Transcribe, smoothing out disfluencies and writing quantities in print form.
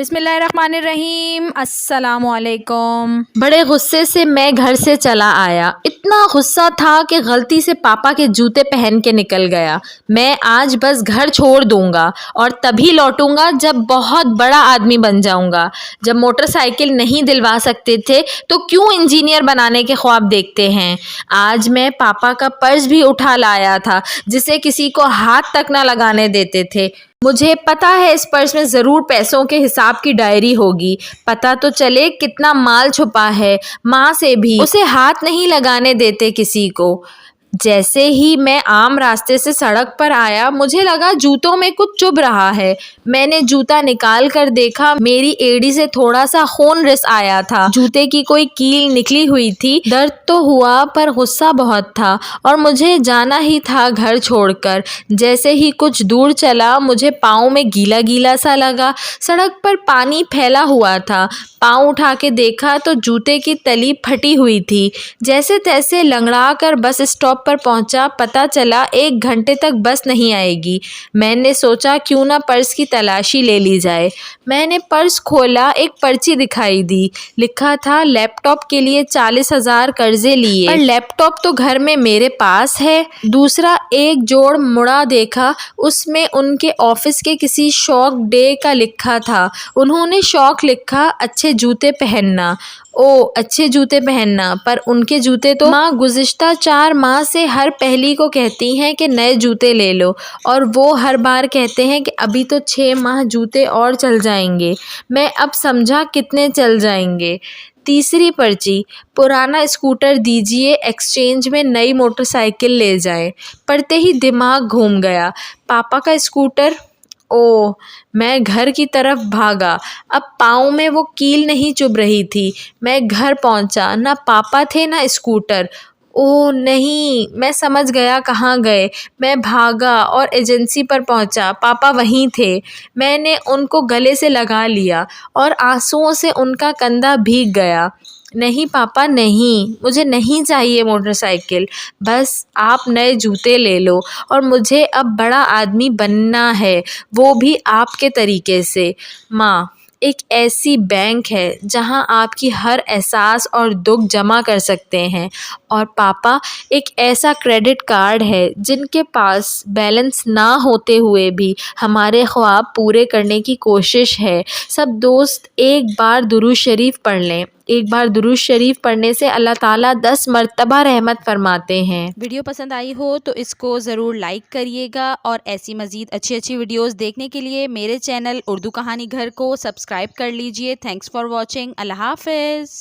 بسم اللہ الرحمن الرحیم۔ السلام علیکم۔ بڑے غصے سے میں گھر سے چلا آیا۔ اتنا غصہ تھا کہ غلطی سے پاپا کے جوتے پہن کے نکل گیا۔ میں آج بس گھر چھوڑ دوں گا اور تبھی لوٹوں گا جب بہت بڑا آدمی بن جاؤں گا۔ جب موٹر سائیکل نہیں دلوا سکتے تھے تو کیوں انجینئر بنانے کے خواب دیکھتے ہیں۔ آج میں پاپا کا پرس بھی اٹھا لایا تھا جسے کسی کو ہاتھ تک نہ لگانے دیتے تھے۔ مجھے پتا ہے اس پرس میں ضرور پیسوں کے حساب کی ڈائری ہوگی۔ پتا تو چلے کتنا مال چھپا ہے۔ ماں سے بھی اسے ہاتھ نہیں لگانے دیتے کسی کو۔ جیسے ہی میں عام راستے سے سڑک پر آیا مجھے لگا جوتوں میں کچھ چبھ رہا ہے۔ میں نے جوتا نکال کر دیکھا، میری ایڑی سے تھوڑا سا خون رس آیا تھا۔ جوتے کی کوئی کیل نکلی ہوئی تھی۔ درد تو ہوا پر غصہ بہت تھا اور مجھے جانا ہی تھا گھر چھوڑ کر۔ جیسے ہی کچھ دور چلا مجھے پاؤں میں گیلا گیلا سا لگا۔ سڑک پر پانی پھیلا ہوا تھا۔ پاؤں اٹھا کے دیکھا تو جوتے کی تلی پھٹی ہوئی تھی۔ جیسے تیسے لنگڑا کر بس اسٹاپ پر پہنچا۔ پتا چلا 1 گھنٹے تک بس نہیں آئے گی۔ میں نے سوچا کیوں نہ پرس کی تلاشی لے لی جائے۔ میں نے پرس کھولا، ایک پرچی دکھائی دی۔ لکھا تھا لیپ ٹاپ کے لیے 40,000 قرضے لیے، پر لیپ ٹاپ تو گھر میں میرے پاس ہے۔ دوسرا ایک جوڑ مڑا دیکھا، اس میں ان کے آفس کے کسی شوق ڈے کا لکھا تھا۔ انہوں نے شوق لکھا اچھے جوتے پہننا۔ اچھے جوتے پہننا، پر ان کے جوتے تو ماں گزشتہ 4 ماہ سے ہر پہلی کو کہتی ہیں کہ نئے جوتے لے لو، اور وہ ہر بار کہتے ہیں کہ ابھی تو 6 ماہ جوتے اور چل جائیں گے۔ میں اب سمجھا کتنے چل جائیں گے۔ تیسری پرچی، پرانا اسکوٹر دیجیے، ایکسچینج میں نئی موٹر سائیکل لے جائیں۔ پڑھتے ہی دماغ گھوم گیا۔ پاپا کا اسکوٹر! میں گھر کی طرف بھاگا۔ اب پاؤں میں وہ کیل نہیں چبھ رہی تھی۔ میں گھر پہنچا، نہ پاپا تھے نہ اسکوٹر۔ نہیں، میں سمجھ گیا کہاں گئے۔ میں بھاگا اور ایجنسی پر پہنچا۔ پاپا وہیں تھے۔ میں نے ان کو گلے سے لگا لیا اور آنسوؤں سے ان کا کندھا بھیگ گیا۔ نہیں پاپا نہیں، مجھے نہیں چاہیے موٹر سائیکل، بس آپ نئے جوتے لے لو، اور مجھے اب بڑا آدمی بننا ہے، وہ بھی آپ کے طریقے سے۔ ماں ایک ایسی بینک ہے جہاں آپ کی ہر احساس اور دکھ جمع کر سکتے ہیں، اور پاپا ایک ایسا کریڈٹ کارڈ ہے جن کے پاس بیلنس نہ ہوتے ہوئے بھی ہمارے خواب پورے کرنے کی کوشش ہے۔ سب دوست ایک بار درود شریف پڑھ لیں۔ ایک بار درود شریف پڑھنے سے اللہ تعالیٰ 10 مرتبہ رحمت فرماتے ہیں۔ ویڈیو پسند آئی ہو تو اس کو ضرور لائک کریے گا، اور ایسی مزید اچھی ویڈیوز دیکھنے کے لیے میرے چینل اردو کہانی گھر کو سبسکرائب کر لیجئے۔ Thanks for watching. اللہ حافظ۔